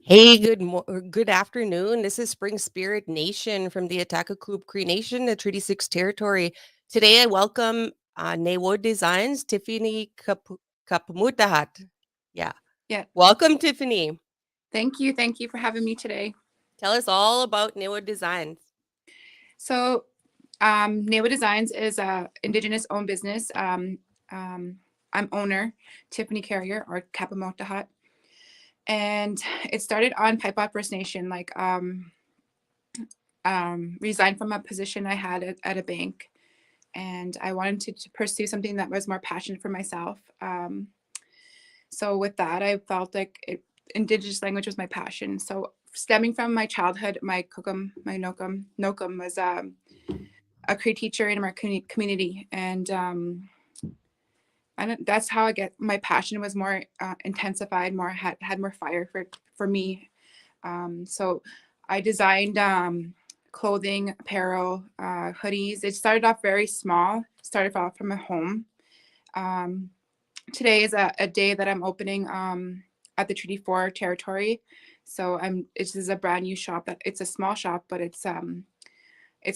Hey, good afternoon. This is Spring Spirit Nation from the Atakakub Cree Nation, the Treaty 6 territory. Today I welcome nêhiýawiskwêw Designs, Tiffany kapimohtahat. Yeah. Yeah, Welcome, Tiffany. thank you. Thank you for having me today. Tell us all about nêhiýawiskwêw Designs. So, nêhiýawiskwêw Designs is a Indigenous owned business. I'm owner, Tiffany Carrier, or kapimohtahat, and it started on Paipa First Nation. Resigned from a position I had at a bank, and I wanted to pursue something that was more passionate for myself. So with that, I felt like Indigenous language was my passion. So stemming from my childhood, my kukum, my nokum was a Cree teacher in our community, and that's how I get my passion was more intensified, more had more fire for me. So I designed clothing, apparel, hoodies. It started off very small. Started off from a home. Um, Today is a day that I'm opening at the Treaty 4 territory. So this is a brand new shop. That it's a small shop, but it's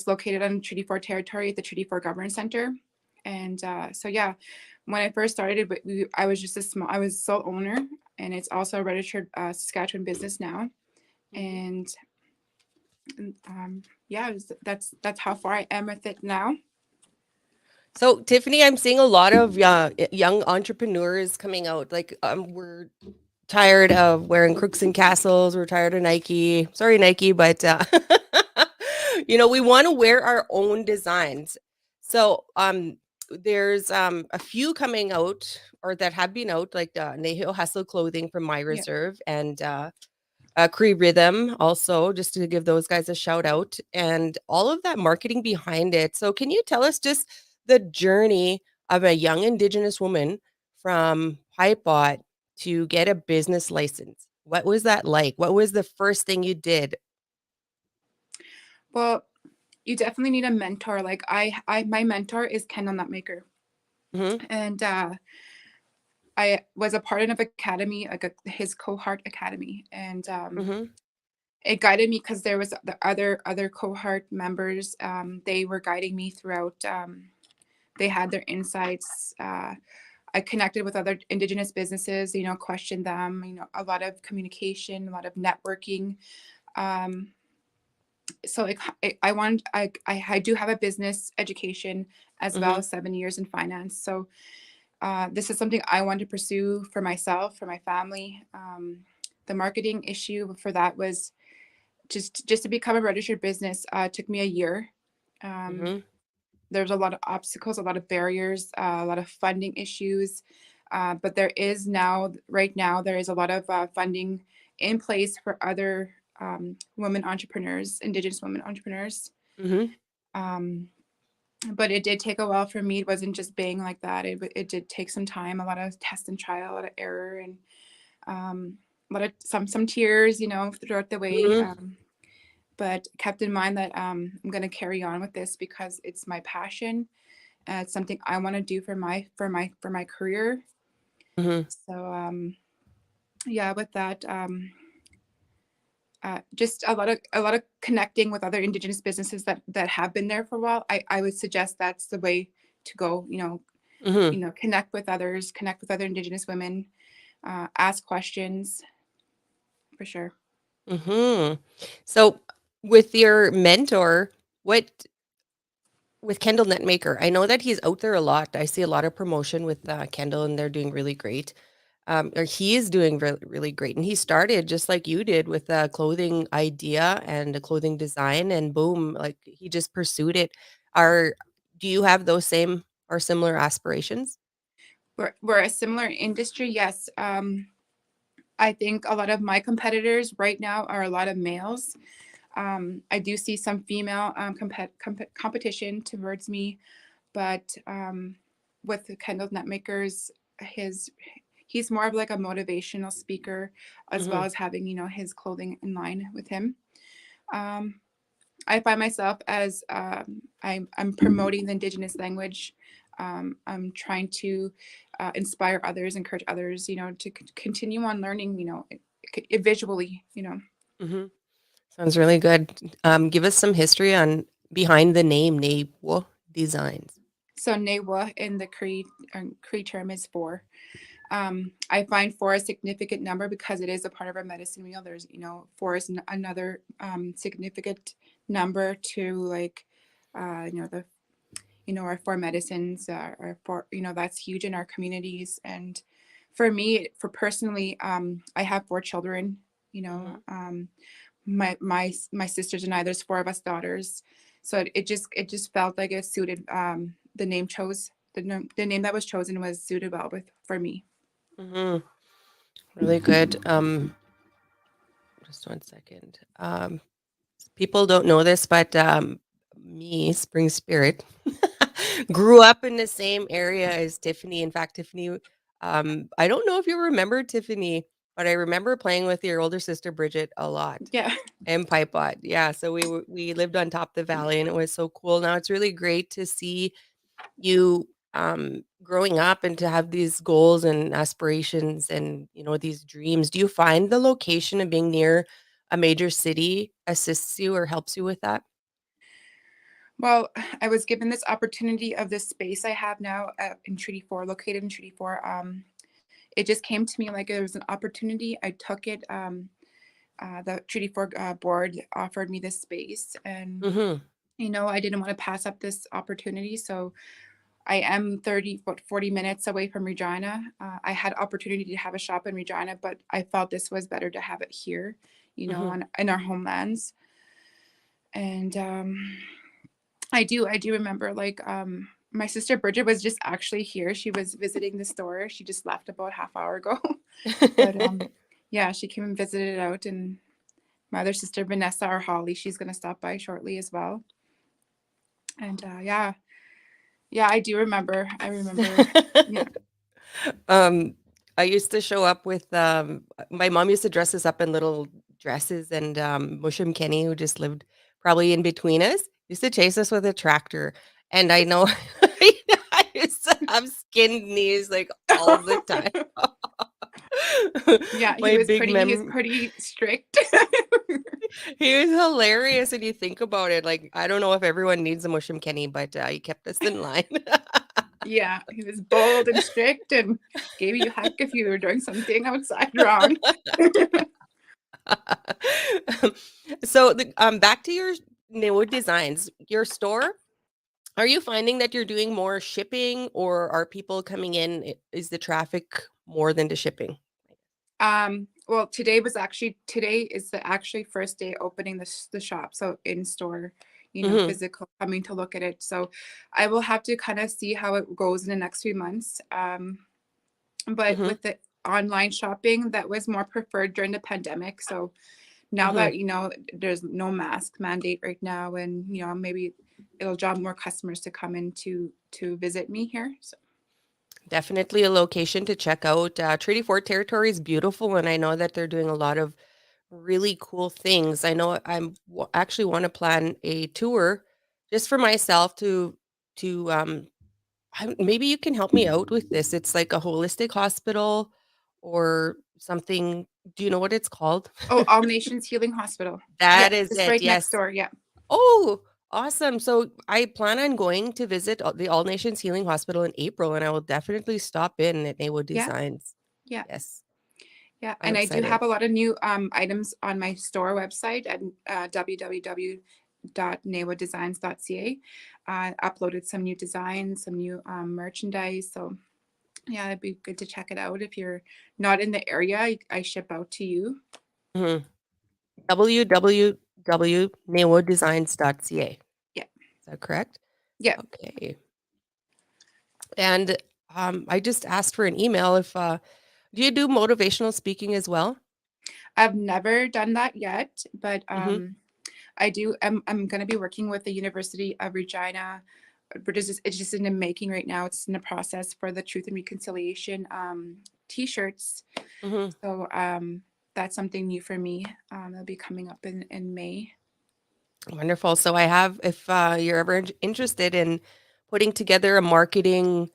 located on Treaty 4 territory at the Treaty 4 Governance Center. And so yeah, when I first started, I was just I was sole owner, and it's also a registered Saskatchewan business now. Mhm. And yeah, that's how far I am with it now. So, Tiffany, I'm seeing a lot of young entrepreneurs coming out. We're tired of wearing crooks and castles. We're tired of Nike. Sorry, Nike, but we want to wear our own designs. So, there's a few coming out or that have been out, like Nehio Hustle Clothing from My Yeah. Reserve and Cree Rhythm, also, just to give those guys a shout out, and all of that marketing behind it. So, can you tell us just the journey of a young Indigenous woman from Pipebot to get a business license? What was that like? What was the first thing you did? Well, you definitely need a mentor. Like my mentor is Kendall Nutmaker, Mhm, and I was a part of academy, like his cohort academy, and mhm, it guided me because there was the other cohort members. They were guiding me throughout. They had their insights. I connected with other Indigenous businesses. Questioned them. A lot of communication, a lot of networking. Um, so I do have a business education as well mhm, as 7 years in finance. So this is something I want to pursue for myself, for my family. The marketing issue for that was just to become a registered business took me a year. Um, mhm, there's a lot of obstacles, a lot of barriers, a lot of funding issues. But right now, there is a lot of funding in place for other women entrepreneurs, Indigenous women entrepreneurs. mhm. Um, but it did take a while for me. It wasn't just bang like that. It did take some time, a lot of test and trial, a lot of error, and a lot of some tears, throughout the way. Mhm. But kept in mind that I'm going to carry on with this because it's my passion. It's something I want to do for my career. Mhm. So yeah, with that, just a lot of connecting with other Indigenous businesses that have been there for a while. I would suggest that's the way to go. Mhm. Connect with others, connect with other Indigenous women, ask questions for sure. Mhm. So, with your mentor, what with Kendall Netmaker, I know that he's out there a lot. I see a lot of promotion with Kendall, and they're doing really great. Or he is doing really, really great. And he started just like you did with a clothing idea and a clothing design, and boom, like he just pursued it. Are Do you have those same or similar aspirations? We're a similar industry, yes. I think a lot of my competitors right now are a lot of males. I do see some female competition towards me, but with the Kendall Netmakers, his he's more of like a motivational speaker, as well Mhm. as having his clothing in line with him. Um, I find myself as I'm promoting the Indigenous language. I'm trying to inspire others, encourage others, to continue on learning. visually, Hmm. Sounds really good. Give us some history on behind the name nêhiýawiskwêw Designs. So nêhiýawa in the Cree term is four. I find four a significant number because it is a part of our medicine wheel. There's, four is another significant number to like, the, our four medicines are four, that's huge in our communities. And for me, for personally, I have four children, my sisters and I, there's four of us daughters. So it just felt like it suited, the name that was chosen was suited well for me. Hmm. Really good. Just one second. People don't know this, but me, Spring Spirit, grew up in the same area as Tiffany. In fact, Tiffany, I don't know if you remember Tiffany, but I remember playing with your older sister Bridget a lot. Yeah. And Pipot. Yeah, so we lived on top of the valley and it was so cool. Now it's really great to see you growing up and to have these goals and aspirations and these dreams. Do you find the location of being near a major city assists you or helps you with that? Well, I was given this opportunity of this space I have now in Treaty 4, located in Treaty 4. It just came to me like it was an opportunity. I took it. The Treaty 4 board offered me this space, and Hmm. I didn't want to pass up this opportunity. So I am 40 minutes away from Regina. I had opportunity to have a shop in Regina, but I felt this was better to have it here, Hmm. in our homelands. And I do remember like my sister Bridget was just actually here. She was visiting the store. She just left about half hour ago. But yeah, she came and visited it out, and my other sister Vanessa or Holly, she's gonna stop by shortly as well. And yeah, I do remember. I remember. Yeah. Um, I used to show up with my mom used to dress us up in little dresses, and Mushum Kenny, who just lived probably in between us, used to chase us with a tractor. And I know I used to have skinned knees like all the time. Yeah, My big he was mem pretty strict. he was hilarious and you think about it. Like, I don't know if everyone needs a Mushum Kenny, but he kept us in line. Yeah, he was bold and strict and gave you heck if you were doing something outside wrong. So back to your new designs, your store. Are you finding that you're doing more shipping or are people coming in? Is the traffic more than the shipping? Well, today is the actually first day opening the shop, so in store, Hmm. physical, coming to look at it. So I will have to kind of see how it goes in the next few months. But Hmm. with the online shopping, that was more preferred during the pandemic. So now Hmm. that there's no mask mandate right now, and maybe it'll draw more customers to come in to visit me here. So Definitely a location to check out. Treaty Fort territory is beautiful, and I know that they're doing a lot of really cool things. I know actually want to plan a tour just for myself to maybe you can help me out with this. It's like a holistic hospital or something. Do you know what it's called? oh, All Nations Healing Hospital. Yeah, That is it's it. right next Yes. door. Yeah. Oh, awesome. So I plan on going to visit the All Nations Healing Hospital in April, and I will definitely stop in at Naywood Yeah. Designs. Yeah. Yes, Yeah, I'm and I do excited. have a lot of new items on my store website at www.nêhiýawiskwêw.ca. Uploaded some new designs, some new merchandise. So yeah, it'd be good to check it out. If you're not in the area, I ship out to you. Mhm. www.naywooddesigns.ca. Yeah, Is that correct? yeah. Okay. And I just asked for an email if do you do motivational speaking as well? I've never done that yet, but Mhm. I do. I'm going to be working with the University of Regina, but it's just in the making right now. It's in the process for the Truth and Reconciliation T-shirts. Mhm. So that's something new for me. It'll be coming up in May. Wonderful. So I have if you're ever interested in putting together a marketing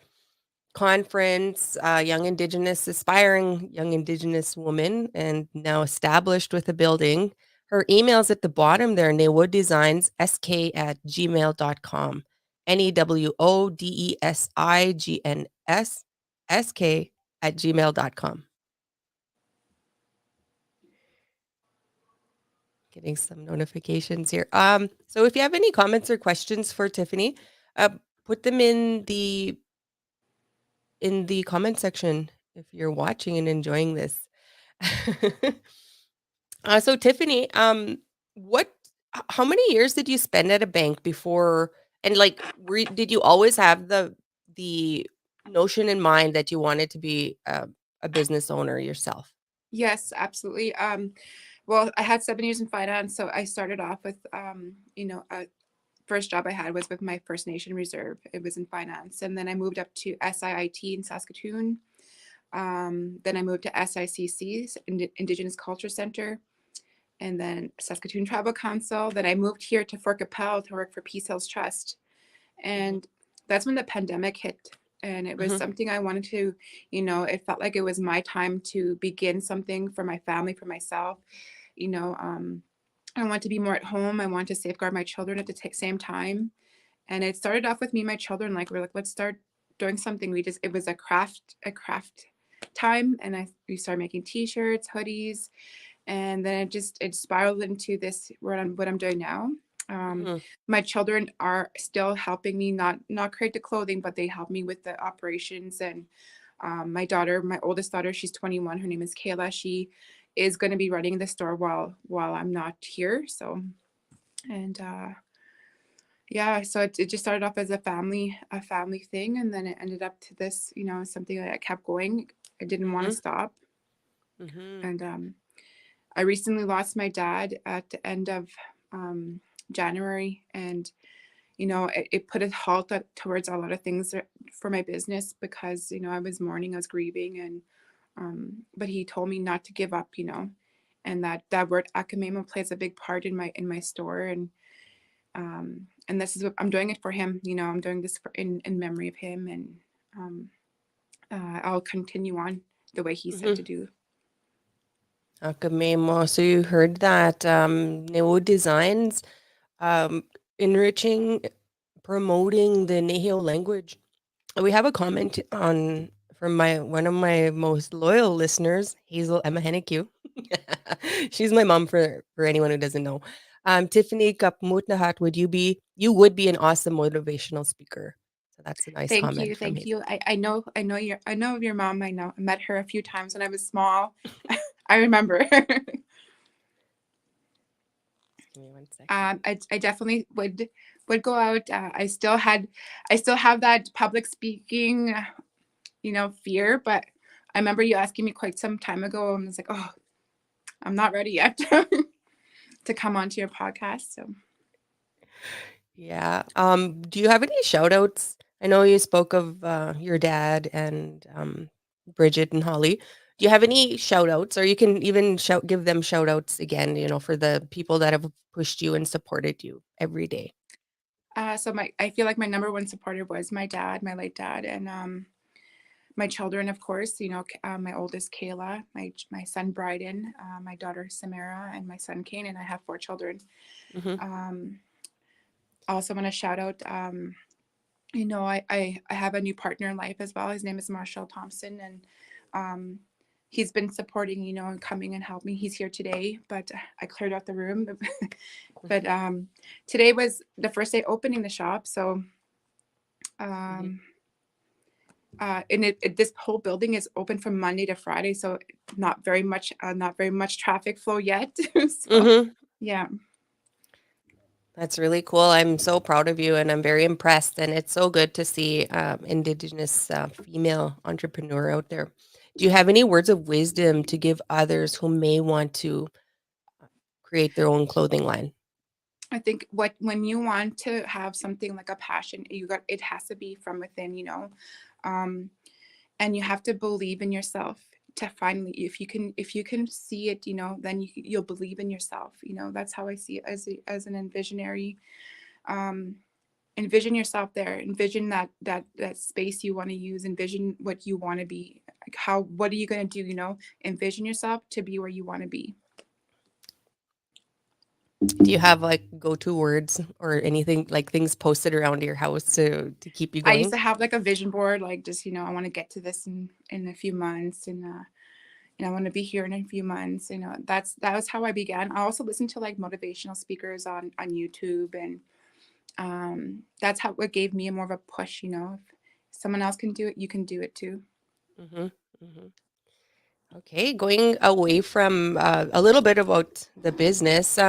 conference, young Indigenous, aspiring young Indigenous woman, and now established with a building. Her email's at the bottom there, newodesignsk@gmail.com. newodesignsk@gmail.com. Getting some notifications here. So if you have any comments or questions for Tiffany, uh, put them in the comment section if you're watching and enjoying this. So Tiffany, what how many years did you spend at a bank before, and like did you always have the notion in mind that you wanted to be a business owner yourself? Yes, absolutely. Well, I had 7 years in finance, so I started off with, first job I had was with my First Nation reserve. It was in finance, and then I moved up to SIIT in Saskatoon. Then I moved to SICC's Indigenous Culture Center, and then Saskatoon Tribal Council. Then I moved here to Fort Capel to work for Peace Hills Trust, Mhm, and that's when the pandemic hit. And it was mhm, something I wanted to, it felt like it was my time to begin something for my family, for myself. You know, I want to be more at home. I want to safeguard my children at the same time. And it started off with me and my children. Like we're like, let's start doing something. It was a craft time, and we started making T-shirts, hoodies, and then it spiraled into this what I'm doing now. Um, mhm, my children are still helping me not create the clothing, but they help me with the operations. And my oldest daughter, she's 21. Her name is Kayla. She is going to be running the store while I'm not here. So and yeah, so it just started off as a family thing, and then it ended up to this, something that I kept going. I didn't want to mhm, stop, mhm, and I recently lost my dad at the end of January, and it put a halt towards a lot of things for my business, because I was mourning, I was grieving, and but he told me not to give up, and that word akamemo plays a big part in my store, and this is what I'm doing it for him. I'm doing this in memory of him, and um, I'll continue on the way he said mhm. to do. Akamemo. So you heard that Neo Designs um, enriching, promoting the Nehio language. We have a comment on from my one of my most loyal listeners, Hazel Emma Hennique. She's my mom for anyone who doesn't know. Tiffany kapimohtahat, you would be an awesome motivational speaker. So that's a nice Thank you, comment from thank Hazel. you. I know your mom. I met her a few times when I was small. I remember. Give me one second. I definitely would go out. I still have that public speaking, fear, but I remember you asking me quite some time ago, and I was like, oh, I'm not ready yet to come onto your podcast. So Yeah. Do you have any shout outs? I know you spoke of your dad and Bridget and Holly. Do you have any shout outs, or you can even give them shout outs again, for the people that have pushed you and supported you every day? I feel like my number one supporter was my dad, my late dad, and my children, of course. My oldest Kayla, my son Bryden, my daughter Samara, and my son Kane, and I have 4 children. Mm-hmm. Um, I also want to shout out. I have a new partner in life as well. His name is Marshall Thompson, and um, he's been supporting, and coming and help me. He's here today, but I cleared out the room. But today was the first day opening the shop, so Mm-hmm. this whole building is open from Monday to Friday, so not very much traffic flow yet. So Mm-hmm. yeah, That's really cool. I'm so proud of you, and I'm very impressed. And it's so good to see Indigenous female entrepreneur out there. Do you have any words of wisdom to give others who may want to create their own clothing line? I think when you want to have something like a passion, it has to be from within, um, and you have to believe in yourself to finally, if you can see it, then you'll believe in yourself. That's how I see it as an visionary. Um, envision yourself there, envision that space you want to use, envision what you want to be, like what are you going to do, envision yourself to be where you want to be. Do you have like go-to words or anything, like things posted around your house to keep you I used going? to have like a vision board, like just I want to get to this in a few months, and I want to be here in a few months. That was how I began. I also listened to like motivational speakers on YouTube, and that's what gave me more of a push. If someone else can do it, you can do it too. Mm-hmm. Mm-hmm. Okay, going away from a little bit about the business.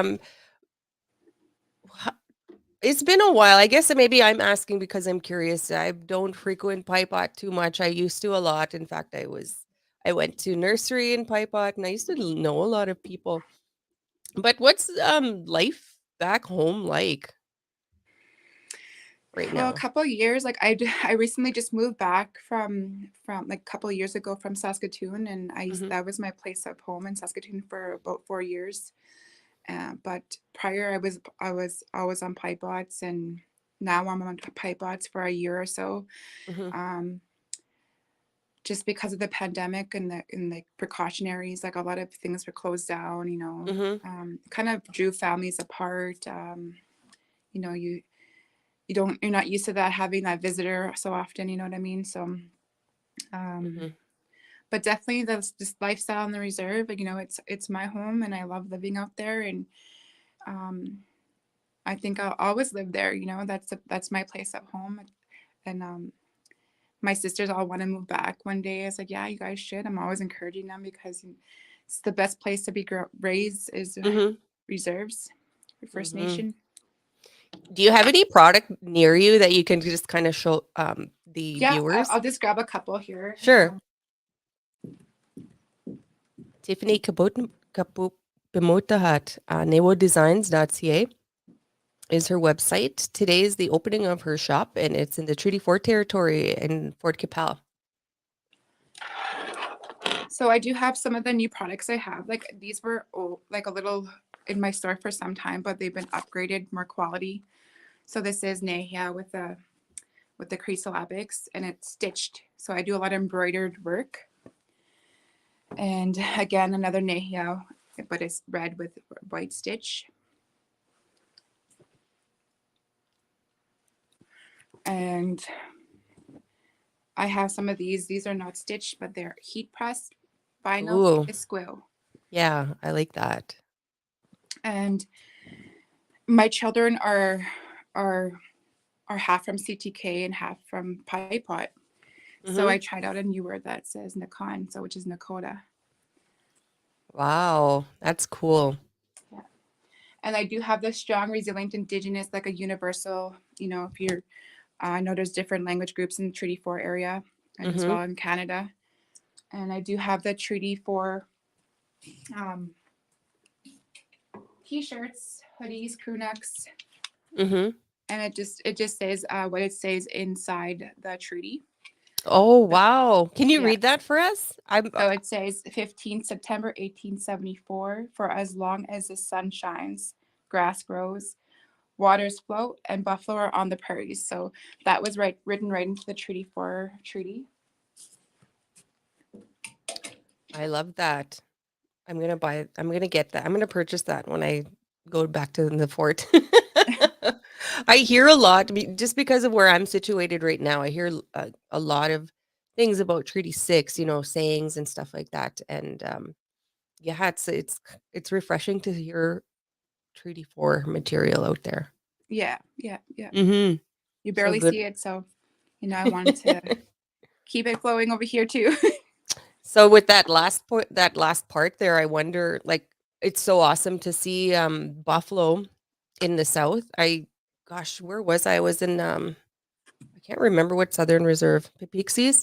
It's been a while. I guess that maybe I'm asking because I'm curious. I don't frequent Pipot too much. I used to a lot. In fact, I went to nursery in Pipot and I used to know a lot of people. But what's life back home like right Well, a now? couple of years, like I recently just moved back from like a couple of years ago from Saskatoon, and Mm-hmm. that was my place of home in Saskatoon for about 4 years. But prior, I was on Pipebots, and now I'm on Pipebots for a year or so. Mm-hmm. Um, just because of the pandemic and the precautionaries, like a lot of things were closed down. Mm-hmm. Kind of drew families apart. You know, you you're not used to that, having that visitor so often. You know what I mean? So, um, Mm-hmm. but definitely this lifestyle in the reserve. Like, it's my home, and I love living out there, and um, I think I'll always live there. That's my place at home, and my sisters all want to move back one day. I was like, yeah, you guys should. I'm always encouraging them because it's the best place to be raised is Mm-hmm. reserves, First Mm-hmm. Nation. Do you have any product near you that you can just kind of show the Yeah, viewers? I'll just grab a couple here. Sure. Tiffany kapimohtahat, nêhiýawiskwêw.ca is her website. Today is the opening of her shop, and it's in the Treaty 4 territory in Fort Capel. So I do have some of the new products I have. Like these were like a little in my store for some time, but they've been upgraded, more quality. So this is nêhiýa with the Cree syllabics, and it's stitched. So I do a lot of embroidered work. And again, another nêhiýaw, but it's red with white stitch. And I have some of these. These are not stitched, but they're heat pressed vinyl Ooh, squill. yeah, I like that. And my children are half from CTK and half from Pipot. So Mm-hmm. I tried out a new word that says Nakan, which is Nakota. Wow, that's cool. Yeah. And I do have the strong, resilient Indigenous, like a universal, if you're, I know there's different language groups in the Treaty 4 area and as Mm-hmm. well in Canada. And I do have the Treaty 4 t-shirts, hoodies, crew necks. Mm-hmm. And it just says what it says inside the treaty. Oh, wow. Can you Yeah. read that for us? So it says 15 September 1874, for as long as the sun shines, grass grows, waters float, and buffalo are on the prairies. So that was written right into the Treaty 4 treaty. I love that. I'm gonna get that. I'm gonna purchase that when I go back to the fort. I hear a lot just because of where I'm situated right now. I hear a lot of things about Treaty 6, sayings and stuff like that. And yeah, it's refreshing to hear Treaty 4 material out there. Yeah, yeah, yeah. Mm-hmm. You So barely good. see it, so I wanted to keep it flowing over here too. So with that last part there, I wonder, like, it's so awesome to see buffalo in the south. Gosh, where was I? I was in I can't remember what Southern Reserve, Pixies,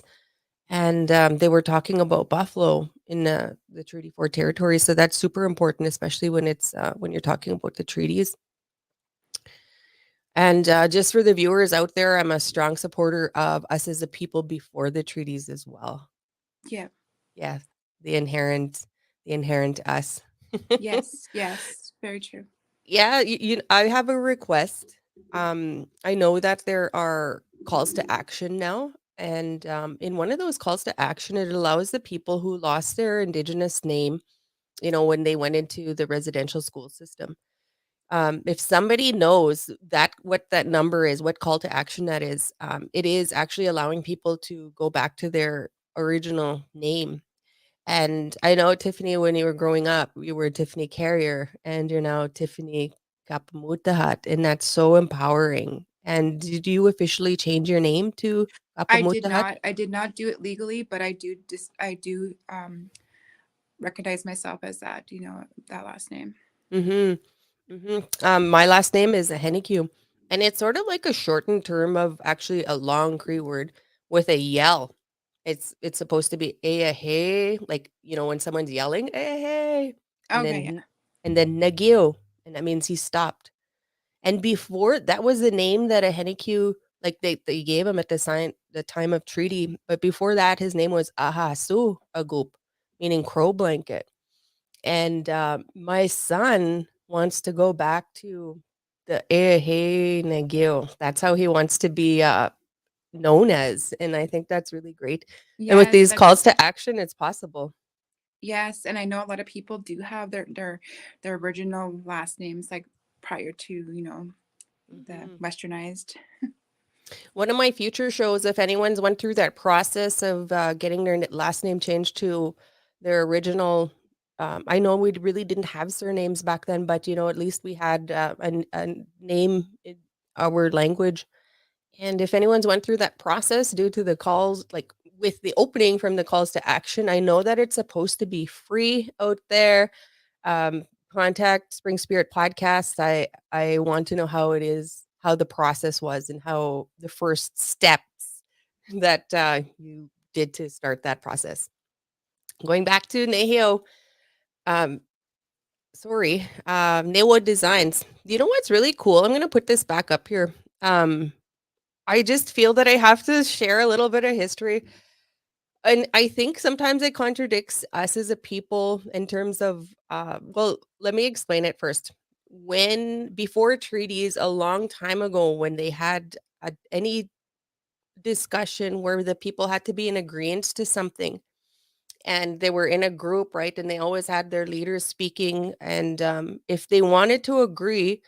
and they were talking about buffalo in the Treaty 4 territory. So that's super important, especially when you're talking about the treaties. And just for the viewers out there, I'm a strong supporter of us as a people before the treaties as well. Yeah. Yeah, the inherent us. Yes, yes. Very true. Yeah, I have a request. I know that there are calls to action now, and in one of those calls to action, it allows the people who lost their Indigenous name, when they went into the residential school system. If somebody knows that what that number is, what call to action that is, it is actually allowing people to go back to their original name. And I know, Tiffany, when you were growing up, you were Tiffany Carrier, and you're now Tiffany kapimohtahat, and that's so empowering. And did you officially change your name to I did kapimohtahat? not. I did not do it legally, but I do recognize myself as that. That last name. Mhm. Mhm. My last name is a Henneque, and it's sort of like a shortened term of actually a long Cree word with a yell. It's supposed to be a hey, like, when someone's yelling, a hey, and Okay, yeah. then nagio, and that means he stopped. And before that was the name that a Henneque, like they gave him at the time of treaty, but before that his name was Ahasu Agup, meaning crow blanket. And, my son wants to go back to the Ehe Nagil. That's how he wants to be, known as, and I think that's really great. And with Yes, these calls to action, it's possible. yes, and I know a lot of people do have their original last names, like, prior to, the Mhm. westernized. One of my future shows, if anyone's went through that process of, getting their last name changed to their original, I know we really didn't have surnames back then, but, at least we had, a name in our language. And if anyone's went through that process due to the calls, like with the opening from the calls to action, I know that it's supposed to be free out there. Um, Contact Spring Spirit Podcast. I want to know how it is, how the process was, and how the first steps that you did to start that process. Going back to Nehio, um, sorry, Newo Designs. You know what's really cool? I'm gonna put this back up here. Um, I just feel that I have to share a little bit of history. And I think sometimes it contradicts us as a people in terms of, well, let me explain it first. When before treaties, a long time ago, when they had any discussion where the people had to be in agreement to something, and they were in a group, right? And they always had their leaders speaking. And if they wanted to agree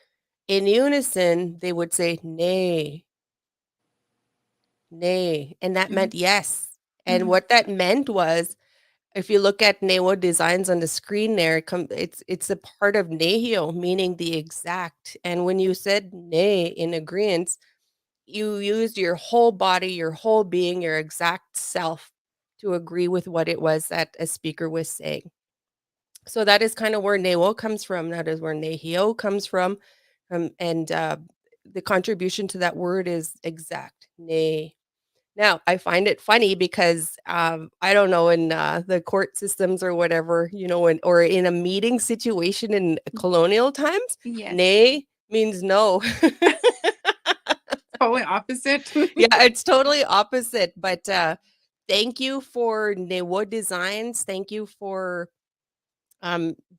in unison, they would say, nay, nay. And that Mhm, meant yes. And mhm. what that meant was, if you look at nêhiýawiskwêw designs on the screen there, it's a part of nêhiýaw, meaning the exact. And when you said "nay" in agreement, you used your whole body, your whole being, your exact self to agree with what it was that a speaker was saying. So that is kind of where nêhiýaw comes from. That is where nêhiýaw comes from. And the contribution to that word is exact, nay. Now, I find it funny because, I don't know, in, the court systems or whatever, or in a meeting situation in colonial times, Yes. "nay" means no. Totally opposite. Yeah, it's totally opposite, but, thank you for Newo Designs. Thank you for,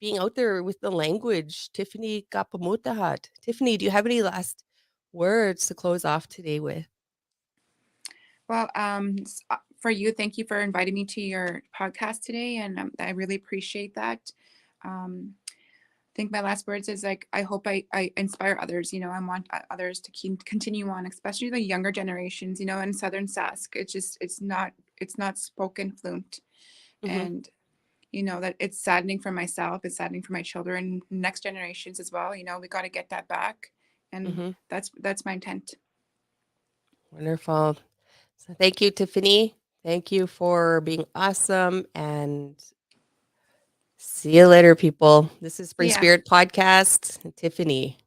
being out there with the language, Tiffany kapimohtahat. Tiffany, do you have any last words to close off today with? Well, for you, thank you for inviting me to your podcast today, and I really appreciate that. I think my last words is, like, I hope I inspire others. I want others to continue on, especially the younger generations. In Southern Sask, it's not spoken fluent, Mhm, and that it's saddening for myself. It's saddening for my children, next generations as well. We got to get that back, and mhm. that's my intent. Wonderful. So thank you, Tiffany. Thank you for being awesome, and see you later, people. This is Spring Yeah. Spirit Podcast, Tiffany.